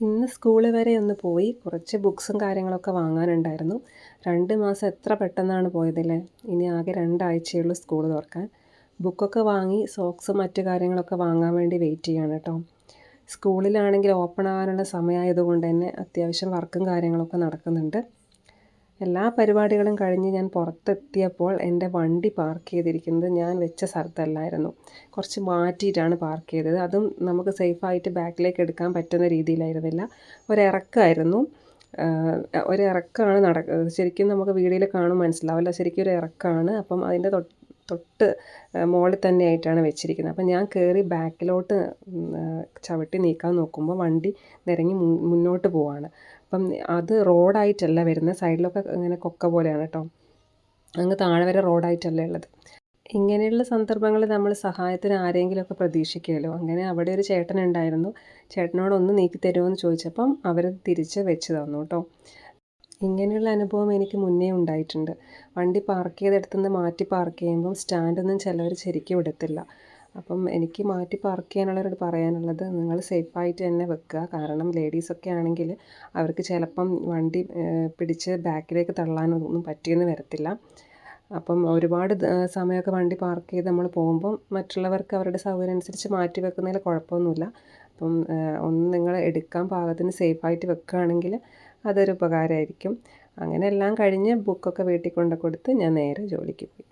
ഇന്ന് സ്കൂൾ വരെ ഒന്ന് പോയി കുറച്ച് ബുക്സും കാര്യങ്ങളൊക്കെ വാങ്ങാനുണ്ടായിരുന്നു. 2 മാസം എത്ര പെട്ടെന്നാണ് പോയതല്ലേ. ഇനി ആകെ 2 ആഴ്ചയുള്ളൂ സ്കൂൾ തുറക്കാൻ. ബുക്കൊക്കെ വാങ്ങി സോക്സും മറ്റു കാര്യങ്ങളൊക്കെ വാങ്ങാൻ വേണ്ടി വെയിറ്റ് ചെയ്യാണ് കേട്ടോ. സ്കൂളിലാണെങ്കിൽ ഓപ്പൺ ആവാനുള്ള സമയമായതുകൊണ്ട് തന്നെ അത്യാവശ്യം വർക്കും കാര്യങ്ങളൊക്കെ നടക്കുന്നുണ്ട്. എല്ലാ പരിപാടികളും കഴിഞ്ഞ് ഞാൻ പുറത്തെത്തിയപ്പോൾ എൻ്റെ വണ്ടി പാർക്ക് ചെയ്തിരിക്കുന്നത് ഞാൻ വെച്ച സ്ഥലത്തല്ലായിരുന്നു. കുറച്ച് മാറ്റിയിട്ടാണ് പാർക്ക് ചെയ്തത്. അതും നമുക്ക് സേഫായിട്ട് ബാക്കിലേക്ക് എടുക്കാൻ പറ്റുന്ന രീതിയിലായിരുന്നില്ല. ഒരിറക്കമായിരുന്നു. ഒരിറക്കമാണ് ശരിക്കും നമുക്ക് വീഡിയോയിൽ കാണുമ്പോൾ മനസ്സിലാവില്ല. ശരിക്കും ഒരു ഇറക്കമാണ്. അപ്പം അതിൻ്റെ തൊട്ട് മുകളിൽ തന്നെയായിട്ടാണ് വെച്ചിരിക്കുന്നത്. അപ്പം ഞാൻ കയറി ബാക്കിലോട്ട് ചവിട്ടി നീക്കാൻ നോക്കുമ്പോൾ വണ്ടി നിരങ്ങി മുന്നോട്ട് പോവാണ്. അപ്പം അത് റോഡായിട്ടല്ല വരുന്നത്, സൈഡിലൊക്കെ ഇങ്ങനെ കൊക്ക പോലെയാണ് കേട്ടോ. അങ്ങ് താഴെ വരെ റോഡായിട്ടല്ല ഉള്ളത്. ഇങ്ങനെയുള്ള സന്ദർഭങ്ങളിൽ നമ്മൾ സഹായത്തിന് ആരെങ്കിലുമൊക്കെ പ്രതീക്ഷിക്കുമല്ലോ. അങ്ങനെ അവിടെ ഒരു ചേട്ടനുണ്ടായിരുന്നു. ചേട്ടനോട് ഒന്ന് നീക്കി തരുമോ എന്ന് ചോദിച്ചപ്പം അവർ തിരിച്ച് വെച്ച് തന്നു കേട്ടോ. ഇങ്ങനെയുള്ള അനുഭവം എനിക്ക് മുന്നേ ഉണ്ടായിട്ടുണ്ട്. വണ്ടി പാർക്ക് ചെയ്തെടുത്തു നിന്ന് മാറ്റി പാർക്ക് ചെയ്യുമ്പം സ്റ്റാൻഡൊന്നും ചിലവർ ശരിക്കും വിടത്തില്ല. അപ്പം എനിക്ക് മാറ്റി പാർക്ക് ചെയ്യാനുള്ളവരോട് പറയാനുള്ളത്, നിങ്ങൾ സേഫായിട്ട് തന്നെ വെക്കുക. കാരണം ലേഡീസൊക്കെ ആണെങ്കിൽ അവർക്ക് ചിലപ്പം വണ്ടി പിടിച്ച് ബാക്കിലേക്ക് തള്ളാനൊന്നും പറ്റിയെന്ന് വരത്തില്ല. അപ്പം ഒരുപാട് സമയമൊക്കെ വണ്ടി പാർക്ക് ചെയ്ത് നമ്മൾ പോകുമ്പം മറ്റുള്ളവർക്ക് അവരുടെ സൗകര്യം അനുസരിച്ച് മാറ്റി വെക്കുന്നതിൽ കുഴപ്പമൊന്നുമില്ല. അപ്പം ഒന്ന് നിങ്ങൾ എടുക്കാൻ പാകത്തിന് സേഫായിട്ട് വെക്കുകയാണെങ്കിൽ അതൊരു ഉപകാരമായിരിക്കും. അങ്ങനെ എല്ലാം കഴിഞ്ഞ് ബുക്കൊക്കെ വീട്ടിൽ കൊണ്ട് കൊടുത്ത് ഞാൻ നേരെ ജോലിക്ക് പോയി.